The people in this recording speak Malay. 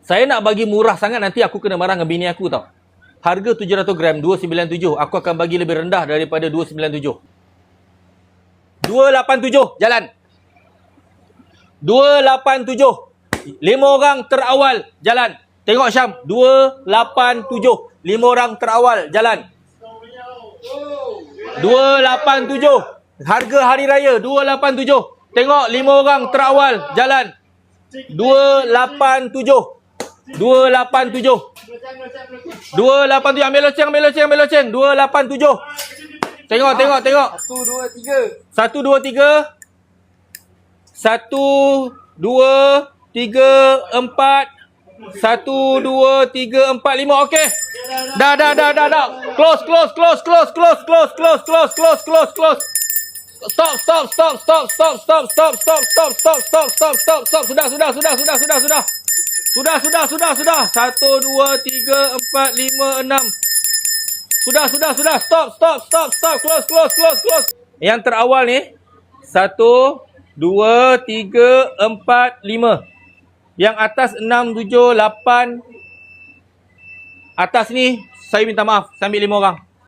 Saya nak bagi murah sangat, nanti aku kena marah dengan bini aku tau. Harga 700 gram, 297. Aku akan bagi lebih rendah daripada 297. 287, jalan. 287. 5 orang terawal, jalan. Tengok Syam, 287. 5 orang terawal, jalan. 287. Harga hari raya, 287. Tengok 5 orang terawal, jalan. 287. 287. 287. Ambil loceng. 287. Tengok. 1, 2, 3. 1, 2, 3. 1, 2, 3, 4. 1, 2, 3, 4, 5. Okey. Dah. Close. Stop. Sudah. 1, 2, 3, 4, 5, 6. Sudah. Stop. Close. Yang terawal ni 1, 2, 3, 4, 5. Yang atas 6, 7, 8. Atas ni saya minta maaf, saya ambil 5 orang.